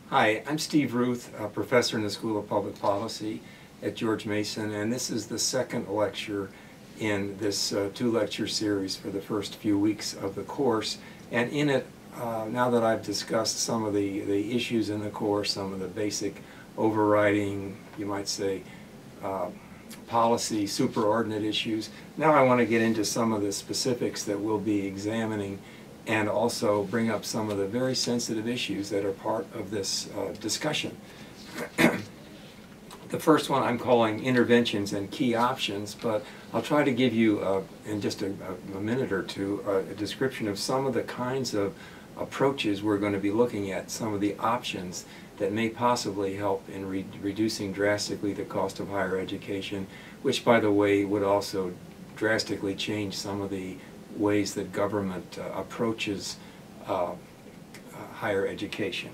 Hi, I'm Steve Ruth, a professor in the School of Public Policy at George Mason, and this is the second lecture in this two-lecture series for the first few weeks of the course. And in it, now that I've discussed some of the issues in the course, some of the basic overriding, you might say, policy, superordinate issues, now I want to get into some of the specifics that we'll be examining and also bring up some of the very sensitive issues that are part of this discussion. The first one I'm calling interventions and key options, but I'll try to give you, in just a minute or two, a description of some of the kinds of approaches we're going to be looking at, some of the options that may possibly help in reducing drastically the cost of higher education, which, by the way, would also drastically change some of the ways that government approaches higher education.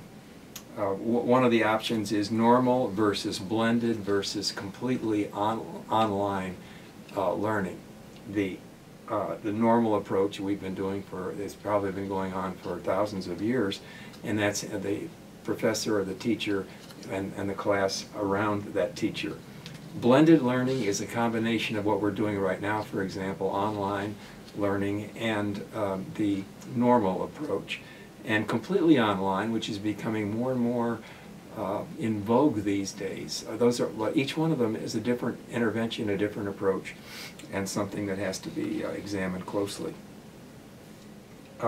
One of the options is normal versus blended versus completely online learning. The normal approach we've been doing it's probably been going on for thousands of years, and that's the professor or the teacher and the class around that teacher. Blended learning is a combination of what we're doing right now, for example, online learning and the normal approach. And completely online, which is becoming more and more in vogue these days. Each one of them is a different intervention, a different approach, and something that has to be examined closely.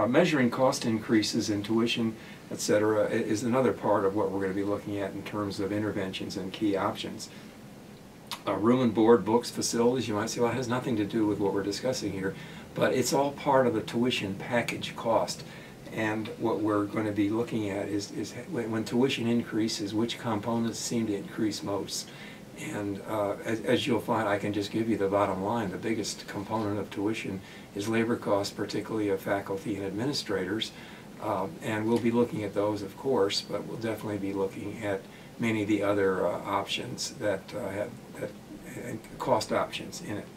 Measuring cost increases in tuition, etc., is another part of what we're going to be looking at in terms of interventions and key options. Room and board, books, facilities, you might say, well, it has nothing to do with what we're discussing here, but it's all part of the tuition package cost. And what we're going to be looking at is when tuition increases, which components seem to increase most. And as you'll find, I can just give you the bottom line. The biggest component of tuition is labor costs, particularly of faculty and administrators. And we'll be looking at those, of course, but we'll definitely be looking at many of the other options that have cost options in it.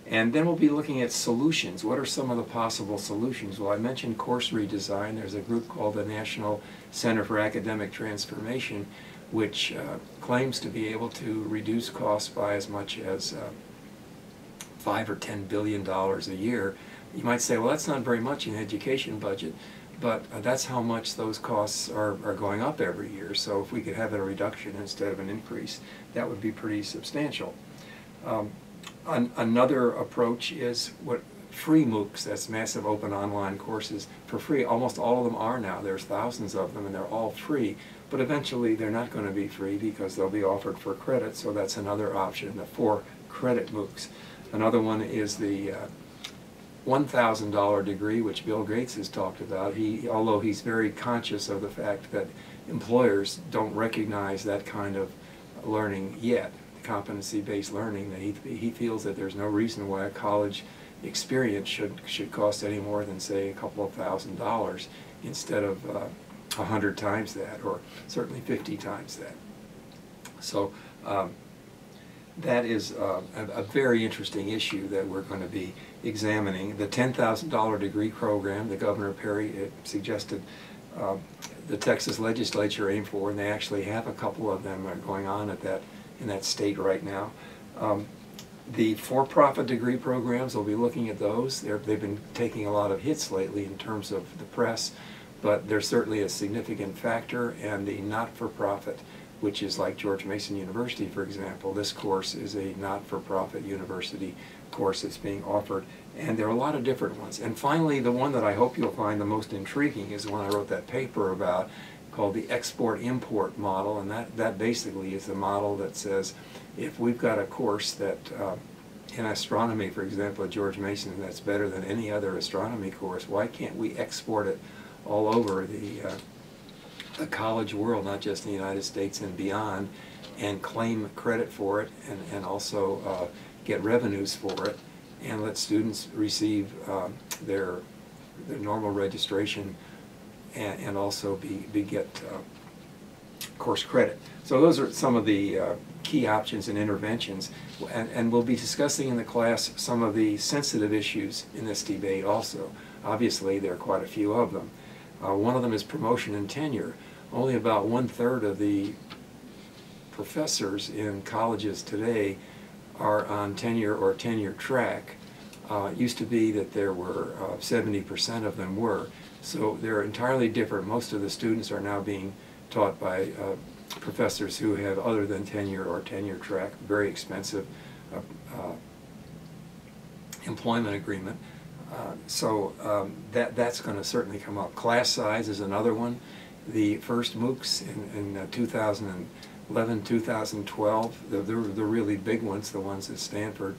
And then we'll be looking at solutions. What are some of the possible solutions? Well, I mentioned course redesign. There's a group called the National Center for Academic Transformation, which claims to be able to reduce costs by as much as $5 or $10 billion a year. You might say, well, that's not very much in the education budget, but that's how much those costs are going up every year. So if we could have a reduction instead of an increase, that would be pretty substantial. Another approach is what free MOOCs, that's massive open online courses for free. Almost all of them are now. There's thousands of them and they're all free, but eventually they're not going to be free because they'll be offered for credit, so that's another option, the for-credit MOOCs. Another one is the $1,000 degree, which Bill Gates has talked about. Although he's very conscious of the fact that employers don't recognize that kind of learning yet, competency-based learning, that he feels that there's no reason why a college experience should cost any more than, say, a couple of $1,000s instead of 100 times that, or certainly 50 times that. So that is a very interesting issue that we're going to be examining. The $10,000 degree program that Governor Perry suggested the Texas legislature aim for, and they actually have a couple of them going on in that state right now. The for-profit degree programs, we'll be looking at those. They've been taking a lot of hits lately in terms of the press, but they're certainly a significant factor. And the not-for-profit, which is like George Mason University, for example, this course is a not-for-profit university course that's being offered. And there are a lot of different ones. And finally, the one that I hope you'll find the most intriguing is the one I wrote that paper about, called the export-import model, and that basically is the model that says if we've got a course that in astronomy, for example, at George Mason, that's better than any other astronomy course, why can't we export it all over the college world, not just in the United States and beyond, and claim credit for it and also get revenues for it, and let students receive their normal registration and also get course credit. So those are some of the key options and interventions, and we'll be discussing in the class some of the sensitive issues in this debate also. Obviously, there are quite a few of them. One of them is promotion and tenure. only about 1/3 of the professors in colleges today are on tenure or tenure track. It used to be that there were 70% of them were. So they're entirely different. Most of the students are now being taught by professors who have other than tenure or tenure track, very expensive employment agreement. That's going to certainly come up. Class size is another one. The first MOOCs in 2011, 2012, the really big ones, the ones at Stanford,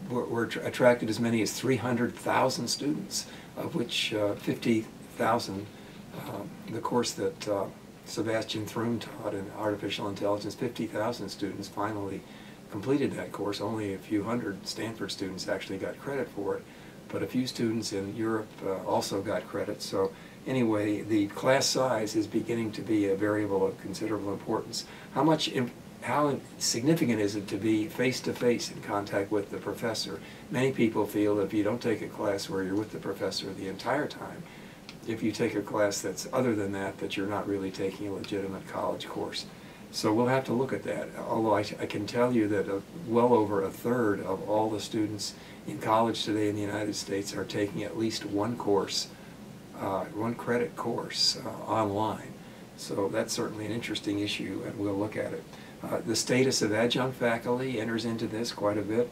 were attracted as many as 300,000 students, of which 50,000, the course that Sebastian Thrun taught in artificial intelligence, 50,000 students finally completed that course. Only a few hundred Stanford students actually got credit for it, but a few students in Europe also got credit. So anyway, the class size is beginning to be a variable of considerable importance. How significant is it to be face-to-face in contact with the professor? Many people feel that if you don't take a class where you're with the professor the entire time, if you take a class that's other than that, that you're not really taking a legitimate college course. So we'll have to look at that, although I can tell you that well over 1/3 of all the students in college today in the United States are taking at least one course, one credit course online. So that's certainly an interesting issue, and we'll look at it. The status of adjunct faculty enters into this quite a bit.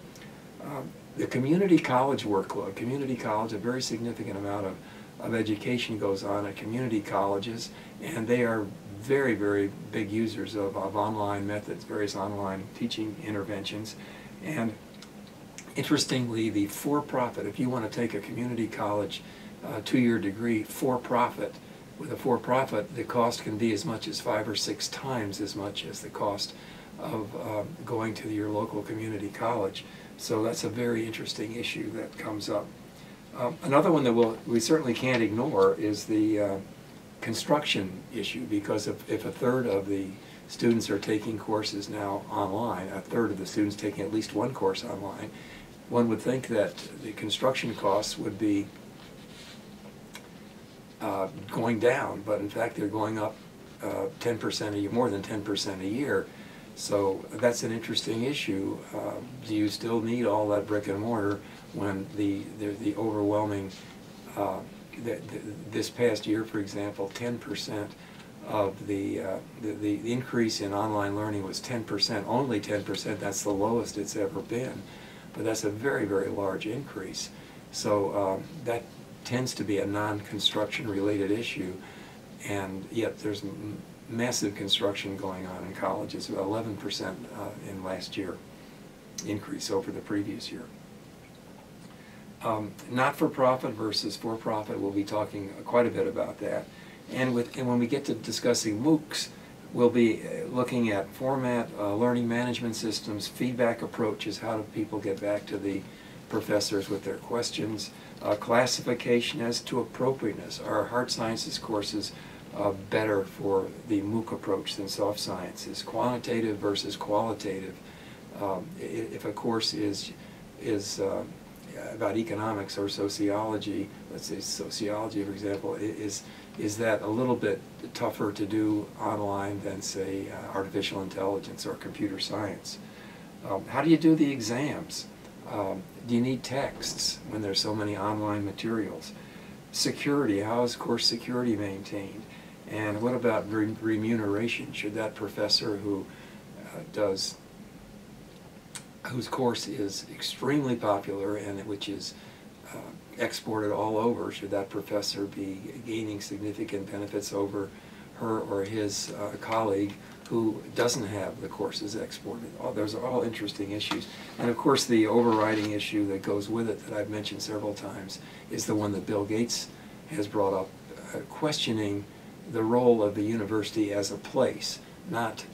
The community college workload. Community college, a very significant amount of education goes on at community colleges, and they are very, very big users of online methods, various online teaching interventions. And interestingly, the for-profit, if you want to take a community college two-year degree for-profit, with a for-profit, the cost can be as much as 5 or 6 times as much as the cost of going to your local community college. So that's a very interesting issue that comes up. Another one that we certainly can't ignore is the construction issue, because if 1/3 of the students are taking courses now online, 1/3 of the students taking at least one course online, one would think that the construction costs would be going down, but in fact they're going up 10% a year, more than 10% a year. So that's an interesting issue. Do you still need all that brick and mortar when the overwhelming, this past year, for example, 10% of the increase in online learning was 10%, only 10%. That's the lowest it's ever been, but that's a very, very large increase. So that tends to be a non-construction related issue, and yet there's massive construction going on in colleges, 11% in last year increase over the previous year. Not-for-profit versus for-profit, we'll be talking quite a bit about that. And when we get to discussing MOOCs, we'll be looking at format, learning management systems, feedback approaches, how do people get back to the professors with their questions, classification as to appropriateness. Are hard sciences courses better for the MOOC approach than soft sciences? Quantitative versus qualitative. If a course is about economics or sociology, let's say sociology, for example, is that a little bit tougher to do online than, say, artificial intelligence or computer science? How do you do the exams? Do you need texts when there's so many online materials? Security, how is course security maintained? And what about remuneration? Should that professor whose course is extremely popular and which is exported all over, should that professor be gaining significant benefits over her or his colleague who doesn't have the courses exported? Those are all interesting issues. And of course the overriding issue that goes with it that I've mentioned several times is the one that Bill Gates has brought up, questioning the role of the university as a place, not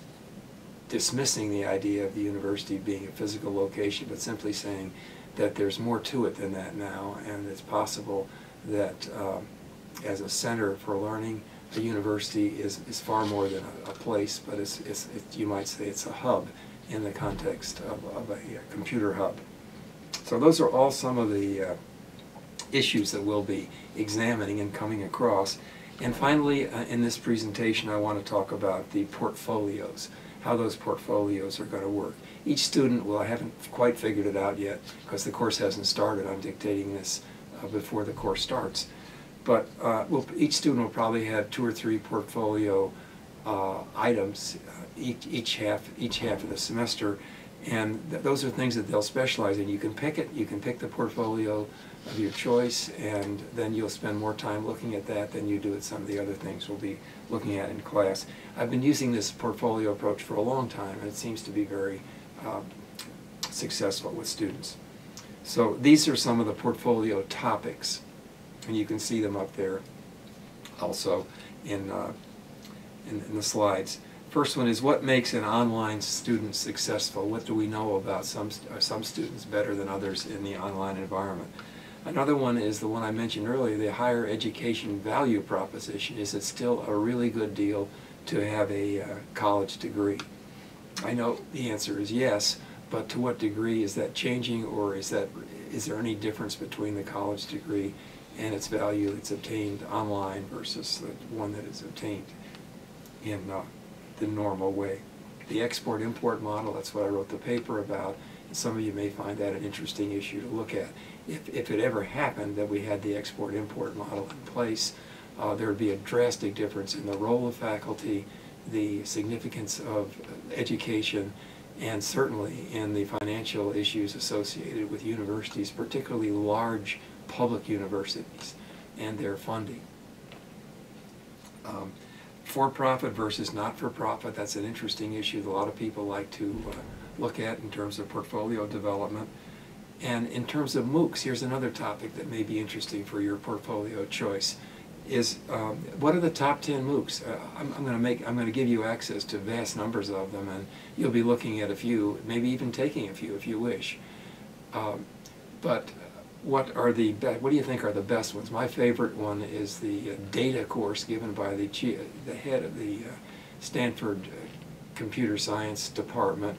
dismissing the idea of the university being a physical location, but simply saying that there's more to it than that now, and it's possible that as a center for learning, a university is far more than a place, but you might say it's a hub in the context of a computer hub. So those are all some of the issues that we'll be examining and coming across. And finally, in this presentation, I want to talk about the portfolios, how those portfolios are going to work. Each student, well, I haven't quite figured it out yet because the course hasn't started. I'm dictating this before the course starts. But each student will probably have 2 or 3 portfolio items each half of the semester, and those are things that they'll specialize in. You can pick it. You can pick the portfolio of your choice, and then you'll spend more time looking at that than you do at some of the other things we'll be looking at in class. I've been using this portfolio approach for a long time, and it seems to be very successful with students. So these are some of the portfolio topics, and you can see them up there also in the slides. First one is, what makes an online student successful? What do we know about some students better than others in the online environment? Another one is the one I mentioned earlier, the higher education value proposition. Is it still a really good deal to have a college degree? I know the answer is yes, but to what degree is that changing, or is there any difference between the college degree and its value that's obtained online versus the one that is obtained in the normal way? The export-import model, that's what I wrote the paper about, and some of you may find that an interesting issue to look at. If it ever happened that we had the export-import model in place, there would be a drastic difference in the role of faculty, the significance of education, and certainly in the financial issues associated with universities, particularly large public universities and their funding. For-profit versus not-for-profit, that's an interesting issue that a lot of people like to look at in terms of portfolio development. And in terms of MOOCs, here's another topic that may be interesting for your portfolio choice, is what are the top 10 MOOCs? I'm going to give you access to vast numbers of them, and you'll be looking at a few, maybe even taking a few if you wish. But what do you think are the best ones? My favorite one is the data course given by the head of the Stanford Computer Science Department,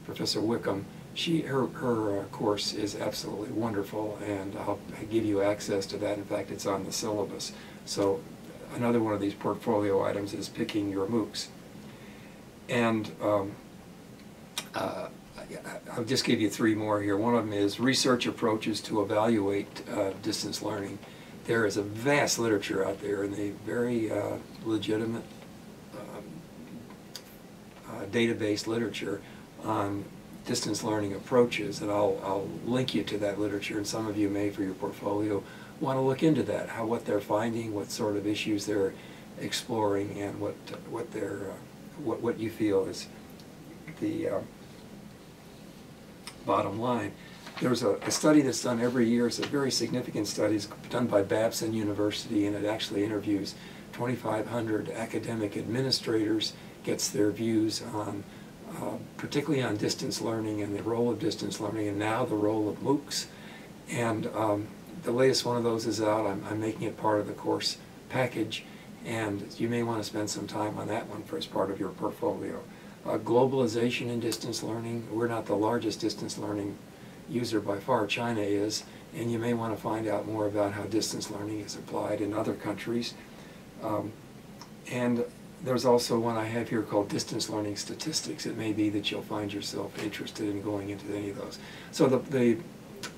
Professor Wickham. Her course is absolutely wonderful, and I'll give you access to that. In fact, it's on the syllabus. So another one of these portfolio items is picking your MOOCs. And I'll just give you 3 more here. One of them is research approaches to evaluate distance learning. There is a vast literature out there, and a very legitimate database literature on distance learning approaches, and I'll link you to that literature, and some of you may, for your portfolio, want to look into that, what they're finding, what sort of issues they're exploring, and what you feel is the bottom line. There's a study that's done every year. It's a very significant study. It's done by Babson University, and it actually interviews 2,500 academic administrators, gets their views on particularly on distance learning and the role of distance learning, and now the role of MOOCs. And the latest one of those is out. I'm making it part of the course package, and you may want to spend some time on that one as part of your portfolio. Globalization in distance learning. We're not the largest distance learning user by far. China is, and you may want to find out more about how distance learning is applied in other countries. And there's also one I have here called Distance Learning Statistics. It may be that you'll find yourself interested in going into any of those. So the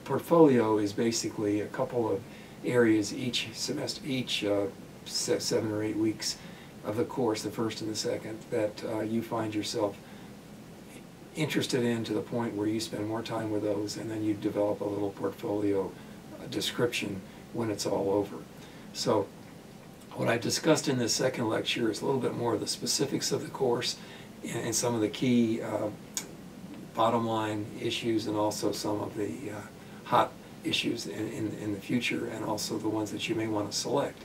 portfolio is basically a couple of areas each semester, each 7 or 8 weeks of the course, the first and the second, that you find yourself interested in to the point where you spend more time with those, and then you develop a little portfolio description when it's all over. So what I've discussed in this second lecture is a little bit more of the specifics of the course and some of the key bottom line issues, and also some of the hot issues in the future, and also the ones that you may want to select.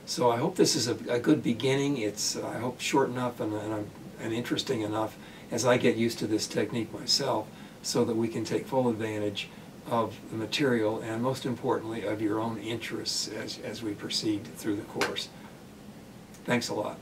So I hope this is a good beginning. It's, I hope, short enough and interesting enough as I get used to this technique myself, so that we can take full advantage of the material, and most importantly of your own interests as we proceed through the course. Thanks a lot.